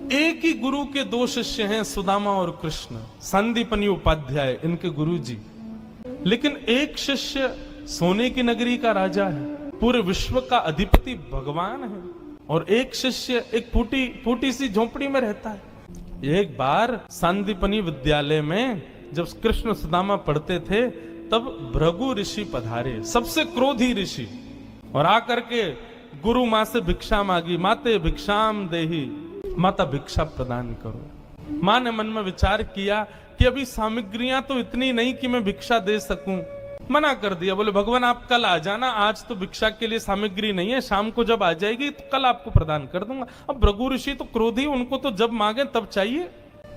एक ही गुरु के दो शिष्य हैं, सुदामा और कृष्ण, संदीपनी उपाध्याय इनके गुरु जी। लेकिन एक शिष्य सोने की नगरी का राजा है, पूरे विश्व का अधिपति भगवान है, और एक शिष्य एक फूटी सी झोपड़ी में रहता है। एक बार संदीपनी विद्यालय में जब कृष्ण सुदामा पढ़ते थे, तब भृगु ऋषि पधारे, सबसे क्रोधी ऋषि, और आकर के गुरु माँ से भिक्षा मांगी। माते भिक्षाम देहि, माता भिक्षा प्रदान करो। माँ ने मन में विचार किया कि अभी सामग्रियां तो इतनी नहीं कि मैं भिक्षा दे सकूं। मना कर दिया, बोले भगवान आप कल आ जाना, आज तो भिक्षा के लिए सामग्री नहीं है, शाम को जब आ जाएगी तो कल आपको प्रदान कर दूंगा। अब भृगु ऋषि तो क्रोधी, उनको तो जब मांगे तब चाहिए।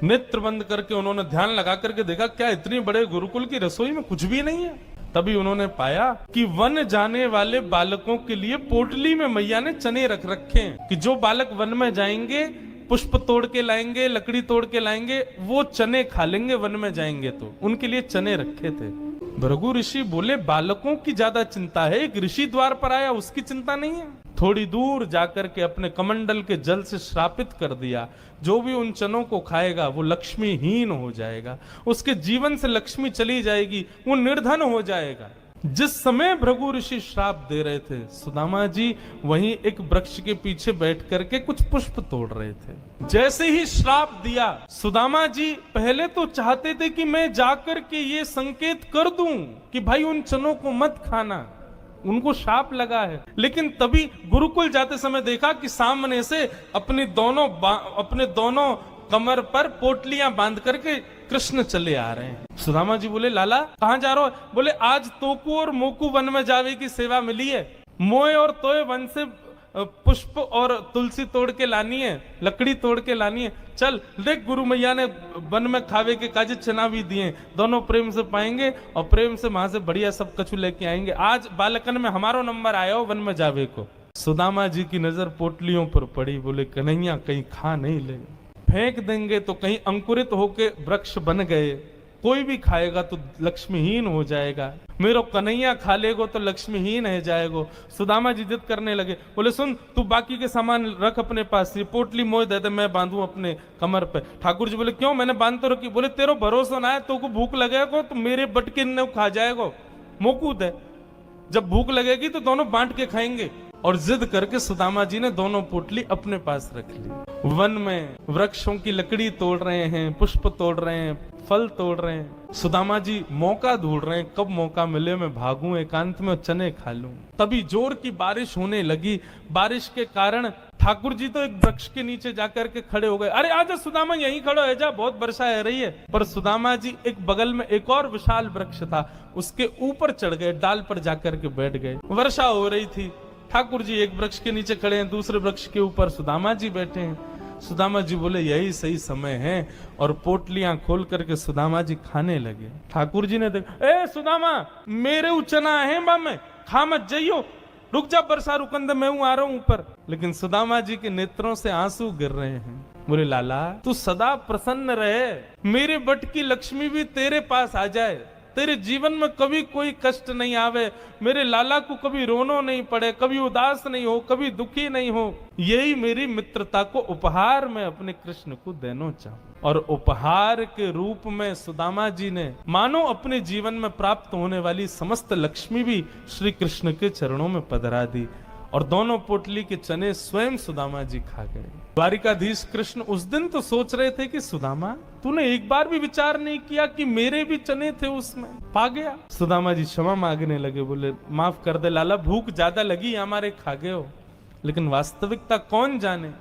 नेत्र बंद करके उन्होंने ध्यान लगा करके देखा, क्या इतनी बड़े गुरुकुल की रसोई में कुछ भी नहीं है। तभी उन्होंने पाया कि वन जाने वाले बालकों के लिए पोटली में मैया ने चने रख रखे हैं, कि जो बालक वन में जाएंगे पुष्प तोड़ के लाएंगे, लकड़ी तोड़ के लाएंगे, वो चने खा लेंगे वन में जाएंगे तो। उनके लिए चने रखे थे। भृगु ऋषि बोले बालकों की ज्यादा चिंता है, एक ऋषि द्वार पर आया उसकी चिंता नहीं है। थोड़ी दूर जाकर के अपने कमंडल के जल से श्रापित कर दिया, जो भी उन चनों को खाएगा वो लक्ष्मीहीन हो जाएगा, उसके जीवन से लक्ष्मी चली जाएगी, वो निर्धन हो जाएगा। जिस समय भृगु ऋषि श्राप दे रहे थे, सुदामा जी वहीं एक वृक्ष के पीछे बैठ करके कुछ पुष्प तोड़ रहे थे। जैसे ही श्राप दिया, सुदामा जी पहले तो चाहते थे कि मैं जाकर के ये संकेत कर दूं कि भाई उन चनों को मत खाना, उनको शाप लगा है। लेकिन तभी गुरुकुल जाते समय देखा कि सामने से अपने दोनों कमर पर पोटलियां बांध करके कृष्ण चले आ रहे हैं। सुदामा जी बोले लाला कहां जा रहे हो? बोले आज तोकू और मोकू वन में जावे की सेवा मिली है, मोए और तोए वन से पुष्प और तुलसी तोड़ के लानी है, लकड़ी तोड़ के लानी है। चल देख, गुरु मैया ने वन में खावे के काजे चना भी दिए, दोनों प्रेम से पाएंगे और प्रेम से वहां से बढ़िया सब कछु लेके आएंगे। आज बालकन में हमारो नंबर आया हो वन में जावे को। सुदामा जी की नजर पोटलियों पर पड़ी, बोले कन्हैया कहीं खा नहीं ले, फेंक देंगे तो कहीं अंकुरित होके वृक्ष बन गए, कोई भी खाएगा तो लक्ष्मीहीन हो जाएगा, मेरो कन्हैया खा लेगो तो लक्ष्मीहीन है जाएगो। सुदामा जी जिद करने लगे, बोले सुन तू बाकी के सामान रख अपने पास, ये पोटली मोह दे दे, मैं बांधू अपने कमर पे। ठाकुर जी बोले क्यों, मैंने बांध तो रखी। बोले तेरो भरोसा ना है, तो को भूख लगेगा तो मेरे बटके ने खा जाएगो, मोकू दे, जब भूख लगेगी तो दोनों बांट के खाएंगे। और जिद करके सुदामा जी ने दोनों पोटली अपने पास रख ली। वन में वृक्षों की लकड़ी तोड़ रहे हैं, पुष्प तोड़ रहे हैं, फल तोड़ रहे हैं। सुदामा जी मौका ढूंढ रहे हैं, कब मौका मिले मैं भागूं एकांत में और चने खा लूं। तभी जोर की बारिश होने लगी। बारिश के कारण ठाकुर जी तो एक वृक्ष के नीचे जाकर के खड़े हो गए। अरे आजा सुदामा, यहीं खड़ो है जा, बहुत वर्षा है रही है। पर सुदामा जी एक बगल में एक और विशाल वृक्ष था, उसके ऊपर चढ़ गए, डाल पर जाकर के बैठ गए। वर्षा हो रही थी, ठाकुर जी एक वृक्ष के नीचे खड़े हैं, दूसरे वृक्ष के ऊपर सुदामा जी बैठे हैं। सुदामा जी बोले यही सही समय है, और पोटलियां खोल करके सुदामा जी खाने लगे। ठाकुर जी ने देखा, ए सुदामा मेरे उचना है में खा मत जाइयो, रुक जा, बरसा रुकंद मैं हूं, आ रहा हूं ऊपर। लेकिन सुदामा जी के नेत्रों से आंसू गिर रहे हैं। बोले लाला तू सदा प्रसन्न रहे, मेरे बट की लक्ष्मी भी तेरे पास आ जाए, तेरे जीवन में कभी कोई कष्ट नहीं आवे, मेरे लाला को कभी रोनो नहीं पड़े, कभी उदास नहीं हो, कभी दुखी नहीं हो, यही मेरी मित्रता को उपहार में अपने कृष्ण को देना चाहूं। और उपहार के रूप में सुदामा जी ने मानो अपने जीवन में प्राप्त होने वाली समस्त लक्ष्मी भी श्री कृष्ण के चरणों में पधरा दी, और दोनों पोटली के चने स्वयं सुदामा जी खा गए। द्वारिकाधीश कृष्ण उस दिन तो सोच रहे थे कि सुदामा तूने एक बार भी विचार नहीं किया कि मेरे भी चने थे उसमें, पा गया। सुदामा जी क्षमा मांगने लगे, बोले माफ कर दे लाला, भूख ज्यादा लगी, हमारे खा गए हो। लेकिन वास्तविकता कौन जाने।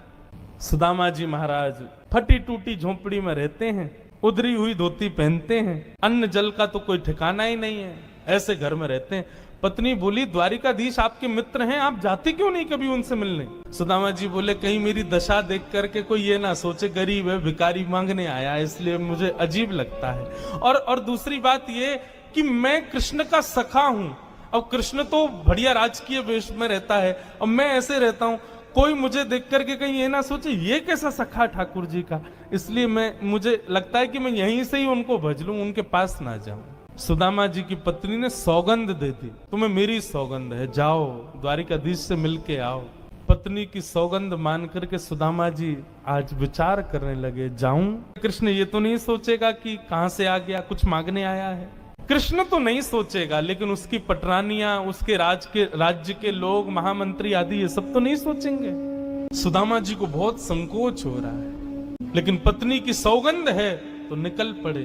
सुदामा जी महाराज फटी टूटी झोपड़ी में रहते हैं, उधरी हुई धोती पहनते हैं, अन्न जल का तो कोई ठिकाना ही नहीं है, ऐसे घर में रहते हैं। पत्नी बोली द्वारिकाधीश आपके मित्र हैं, आप जाते क्यों नहीं कभी उनसे मिलने? सुदामा जी बोले कहीं मेरी दशा देख करके कोई ये ना सोचे गरीब है, भिखारी मांगने आया, इसलिए मुझे अजीब लगता है। और दूसरी बात ये कि मैं कृष्ण का सखा हूं, अब कृष्ण तो बढ़िया राजकीय वेश में रहता है और मैं ऐसे रहता हूं, कोई मुझे देख करके कहीं ये ना सोचे ये कैसा सखा ठाकुर जी का, इसलिए मुझे लगता है कि मैं यहीं से ही उनको भज लूं, उनके पास ना जाऊं। सुदामा जी की पत्नी ने सौगंध दे दी, तुम्हें मेरी सौगंध है, जाओ द्वारिकाधीश से मिलके आओ। पत्नी की सौगंध मान करके सुदामा जी आज विचार करने लगे, जाऊं? कृष्ण ये तो नहीं सोचेगा कि कहां से आ गया, कुछ मांगने आया है। कृष्ण तो नहीं सोचेगा, लेकिन उसकी पटरानियां, उसके राज्य के लोग, महामंत्री आदि, ये सब तो नहीं सोचेंगे। सुदामा जी को बहुत संकोच हो रहा है, लेकिन पत्नी की सौगंध है तो निकल पड़े।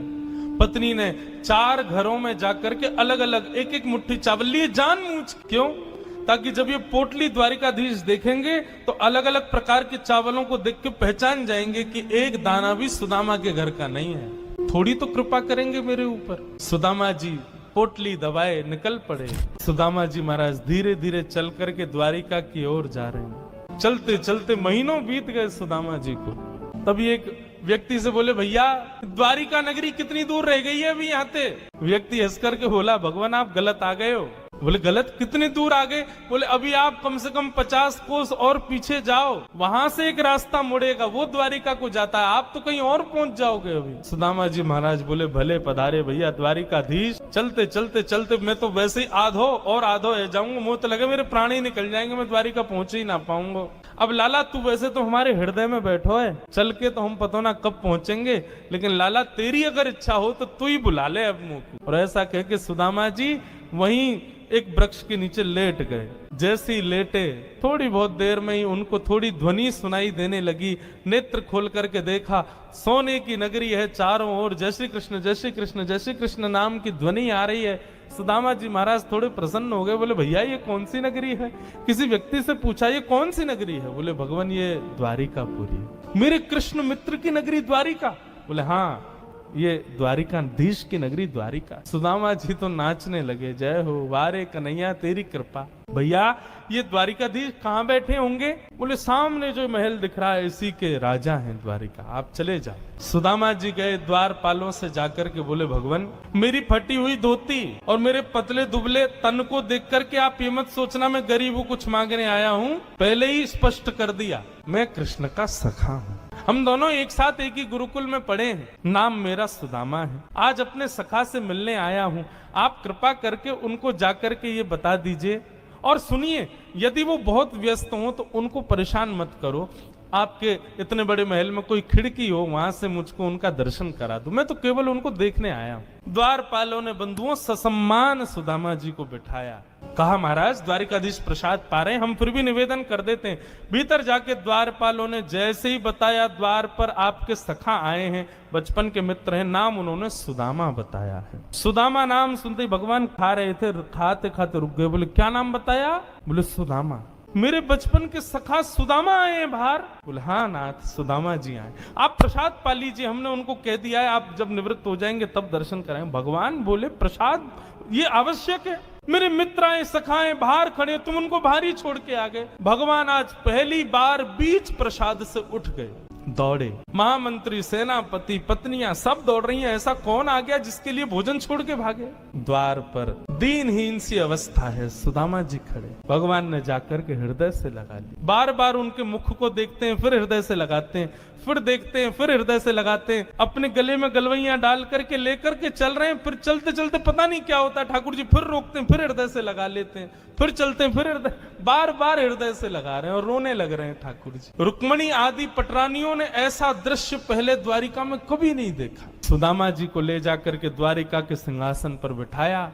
पत्नी ने 4 घरों में जाकर के अलग अलग एक एक मुट्ठी चावल लिए, जानबूझ। क्यों? ताकि जब ये पोटली द्वारिकाधीश देखेंगे तो अलग अलग प्रकार के चावलों को देख के पहचान जाएंगे कि एक दाना भी सुदामा के घर का नहीं है। थोड़ी तो कृपा करेंगे मेरे ऊपर। सुदामा जी पोटली दबाए निकल पड़े। सुदामा जी महाराज धीरे धीरे चल करके द्वारिका की ओर जा रहे हैं। चलते चलते महीनों बीत गए सुदामा जी को। तभी एक व्यक्ति से बोले, भैया द्वारिका नगरी कितनी दूर रह गई है अभी यहाँ से? व्यक्ति हंस करके बोला, भगवान आप गलत आ गए हो। बोले गलत? कितनी दूर आ गए? बोले अभी आप कम से कम 50 कोस और पीछे जाओ, वहां से एक रास्ता मुड़ेगा, वो द्वारिका को जाता है, आप तो कहीं और पहुंच जाओगे अभी। सुदामा जी महाराज बोले, भले पधारे भैया द्वारिकाधीश। चलते चलते चलते मैं तो वैसे ही आधो है जाऊंगा, मुंह तो लगे मेरे प्राण ही निकल जाएंगे, मैं द्वारिका पहुंच ही ना पाऊंगा। अब लाला तू वैसे तो हमारे हृदय में बैठो है, चल के तो हम पता ना कब पहुंचेंगे, लेकिन लाला तेरी अगर इच्छा हो तो तू ही बुला ले अब मुंह को। और ऐसा कह के सुदामा जी वहीं एक वृक्ष के नीचे लेट गए। जैसे ही लेटे थोड़ी बहुत देर में ही उनको थोड़ी ध्वनि सुनाई देने लगी। नेत्र खोल करके देखा, सोने की नगरी है, चारों ओर जय श्री कृष्ण जय श्री कृष्ण जय श्री कृष्ण नाम की ध्वनि आ रही है। सुदामा जी महाराज थोड़े प्रसन्न हो गए। बोले भैया ये कौन सी नगरी है? किसी व्यक्ति से पूछा ये कौन सी नगरी है? बोले भगवान ये द्वारिकापुरी। मेरे कृष्ण मित्र की नगरी द्वारिका? बोले हाँ ये द्वारिकाधीश की नगरी द्वारिका। सुदामा जी तो नाचने लगे, जय हो वारे कन्हैया तेरी कृपा। भैया ये द्वारिकाधीश कहाँ बैठे होंगे? बोले सामने जो महल दिख रहा है इसी के राजा हैं द्वारिका, आप चले जाओ। सुदामा जी गए द्वारपालों से जाकर के बोले, भगवान मेरी फटी हुई धोती और मेरे पतले दुबले तन को देख करके आप ये मत सोचना मैं गरीब हूँ कुछ मांगने आया हूँ। पहले ही स्पष्ट कर दिया, मैं कृष्ण का सखा हूँ। हम दोनों एक साथ एक ही गुरुकुल में पढ़े हैं, नाम मेरा सुदामा है। आज अपने सखा से मिलने आया हूँ, आप कृपा करके उनको जाकर के ये बता दीजिए। और सुनिए, यदि वो बहुत व्यस्त हो तो उनको परेशान मत करो। आपके इतने बड़े महल में कोई खिड़की हो, वहां से मुझको उनका दर्शन करा दो, मैं तो केवल उनको देखने आया हूं। द्वारपालों ने बंधुओं ससम्मान सुदामा जी को बिठाया। कहा महाराज द्वारिकाधीश प्रसाद पा रहे हैं, हम फिर भी निवेदन कर देते हैं। भीतर जाके द्वारपालों ने जैसे ही बताया, द्वार पर आपके सखा आए हैं, बचपन के मित्र हैं, नाम उन्होंने सुदामा बताया है। सुदामा नाम सुनते ही भगवान खा रहे थे, खाते खाते रुक गए। बोले क्या नाम बताया? बोले सुदामा। मेरे बचपन के सखा सुदामा आए हैं बाहर? बोले हाँ नाथ सुदामा जी आए। आप प्रसाद पा लीजिए, हमने उनको कह दिया है आप जब निवृत्त हो जाएंगे तब दर्शन कराएंगे। भगवान बोले प्रसाद ये आवश्यक है? मेरे मित्र आए सखाएं बाहर खड़े, तुम उनको बाहर ही छोड़ के आ गए। भगवान आज पहली बार बीच प्रसाद से उठ गए, दौड़े। महामंत्री, सेनापति, पत्नियां सब दौड़ रही हैं। ऐसा कौन आ गया जिसके लिए भोजन छोड़ के भागे? द्वार पर दीनहीन सी अवस्था है, सुदामा जी खड़े। भगवान ने जाकर के हृदय से लगा ली। बार बार उनके मुख को देखते हैं, फिर हृदय से लगाते हैं, फिर देखते हैं, फिर हृदय से लगाते हैं। अपने गले में गलवैया डाल करके लेकर के चल रहे हैं। फिर चलते चलते पता नहीं क्या होता है, ठाकुर जी फिर रोकते हैं, फिर हृदय से लगा लेते हैं, फिर चलते हैं, फिर हृदय, बार बार हृदय से लगा रहे हैं और रोने लग रहे हैं ठाकुर जी। रुक्मणी आदि पटरानियों ने ऐसा दृश्य पहले द्वारिका में कभी नहीं देखा। सुदामा जी को ले जाकर के द्वारिका के सिंहासन पर बिठाया।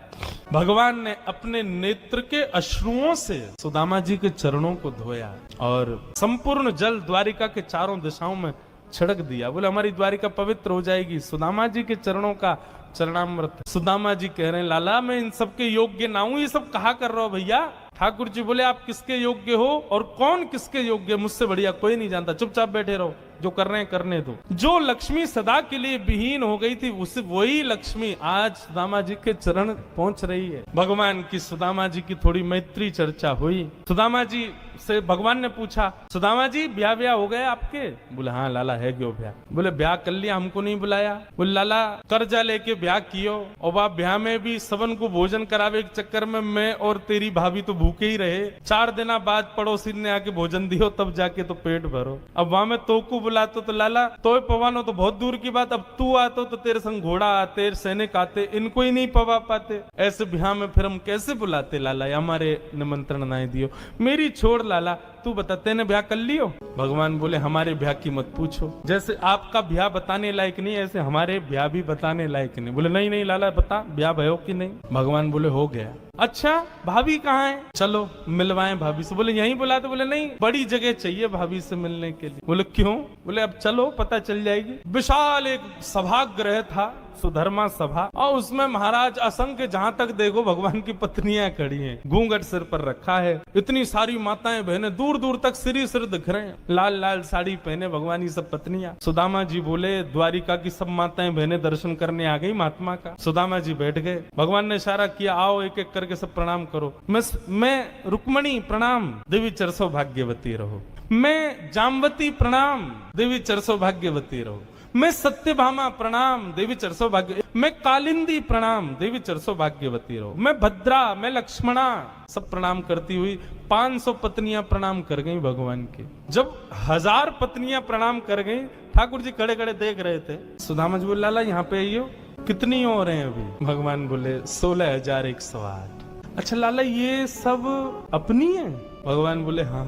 भगवान ने अपने नेत्र के अश्रुओं से सुदामा जी के चरणों को धोया और संपूर्ण जल द्वारिका के चारों दिशाओं में छिड़क दिया। बोले हमारी द्वारिका पवित्र हो जाएगी। सुदामा जी के चरणों का चरणामृत। सुदामा जी कह रहे हैं लाला मैं इन सबके योग्य ना हूं, ये सब कहा कर रहा हो भैया? ठाकुर जी बोले आप किसके योग्य हो और कौन किसके योग्य? मुझसे बढ़िया कोई नहीं जानता, चुपचाप बैठे रहो, जो कर रहे हैं करने दो। जो लक्ष्मी सदा के लिए विहीन हो गई थी, उस वही लक्ष्मी आज सुदामा जी के चरण पहुंच रही है। भगवान की सुदामा जी की थोड़ी मैत्री चर्चा हुई। सुदामा जी से भगवान ने पूछा, सुदामा जी ब्याह ब्याह हो गए आपके? बोले हाँ लाला है क्यों ब्याह। बोले ब्याह कर लिया, हमको नहीं बुलाया। बोले लाला कर्जा लेके ब्याह कियो और वह ब्याह में भी सबन को भोजन करावे के चक्कर में मैं और तेरी भाभी तो भूखे ही रहे। 4 दिन बाद पड़ोसी ने आके भोजन दियो तब जाके तो पेट भरो। अब वहां में तो को बुलाते तो लाला तो पवानो तो बहुत दूर की बात, अब तू आतो तो तेरे संग घोड़ा आते, सैनिक आते, इनको ही नहीं पवा पाते। ऐसे ब्याह में फिर हम कैसे बुलाते लाला? हमारे निमंत्रण नहीं दियो। मेरी छोड़ लाला, तू बता तेने ब्याह कर लियो? भगवान बोले हमारे ब्याह की मत पूछो, जैसे आपका ब्याह बताने लायक नहीं ऐसे हमारे ब्याह भी बताने लायक नहीं। बोले नहीं नहीं लाला बता ब्याह भयो कि नहीं? भगवान बोले हो गया। अच्छा भाभी कहाँ है? चलो मिलवाएं भाभी से। बोले यहीं बुला। तो बोले नहीं बड़ी जगह चाहिए भाभी से मिलने के लिए। बोले क्यों? बोले अब चलो पता चल जाएगी। विशाल एक सभागृह था, सुधर्मा सभा, और उसमें महाराज असंख्य जहां तक देखो भगवान की पत्नियां खड़ी हैं, घूंघट सिर पर रखा है। इतनी सारी माताएं बहनें दूर दूर तक सिर दिख रहे हैं, लाल लाल साड़ी पहने भगवान की सब पत्नियां। सुदामा जी बोले द्वारिका की सब माताएं बहनें दर्शन करने आ गई महात्मा का। सुदामा जी बैठ गए, भगवान ने इशारा किया आओ एक एक करके सब प्रणाम करो। मैं रुक्मणी प्रणाम, देवी चरसो भाग्यवती रहो। मैं जामवती प्रणाम, देवी चरसो भाग्यवती रहो। मैं सत्यभामा प्रणाम, देवी चरसो भाग्य। मैं कालिंदी प्रणाम, देवी चरसो भाग्यवती रहो। मैं भद्रा, मैं लक्ष्मणा, सब प्रणाम करती हुई 500 पत्नियां प्रणाम कर गई भगवान के। जब 1000 पत्नियां प्रणाम कर गई, ठाकुर जी खड़े खड़े देख रहे थे। सुदामा जी बोले लाला यहाँ पे आइयो, कितनी और हैं अभी? भगवान बोले 16,108। अच्छा लाला ये सब अपनी है? भगवान बोले हाँ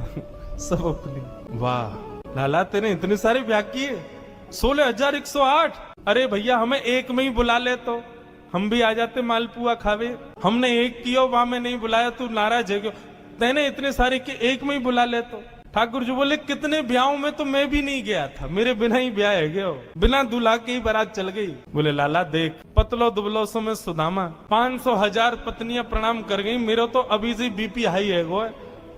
सब अपनी। वाह लाला तेने इतने सारे ब्याह किए, 16,108। अरे भैया हमें एक में ही बुला ले तो हम भी आ जाते मालपुआ खावे। हमने एक किया वहां में नहीं बुलाया, तू नाराज है क्यों? तेने इतने सारे के एक में ही बुला ले तो। ठाकुर जी बोले कितने ब्याहों में तो मैं भी नहीं गया था, मेरे बिना ही ब्याह है गयो, बिना दूल्हा के ही बारात चल गई। बोले लाला देख पतलो दुबलो सो में सुदामा 500,000 पत्नियां प्रणाम कर गई, मेरा तो अभी से बीपी हाई है गो।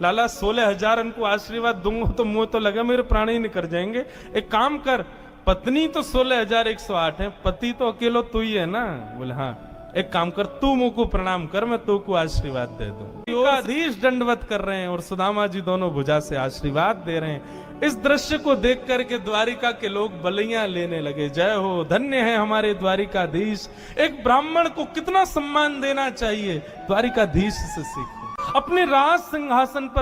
लाला 16,000 उनको आशीर्वाद दूंगा तो मुंह तो लगा मेरे प्राण ही निकल जाएंगे। एक काम कर, पत्नी तो 16,108 है, पति तो अकेलो तू ही है ना? बोले हाँ। एक काम कर तू मुंह को प्रणाम कर, मैं तू को आशीर्वाद दे दूं। अधीश दंडवत कर रहे हैं और सुदामा जी दोनों भुजा से आशीर्वाद दे रहे हैं। इस दृश्य को देख करके द्वारिका के लोग बलियां लेने लगे। जय हो, धन्य है हमारे द्वारिकाधीश। एक ब्राह्मण को कितना सम्मान देना चाहिए, द्वारिकाधीश से सीखो। अपने राज सिंहासन पर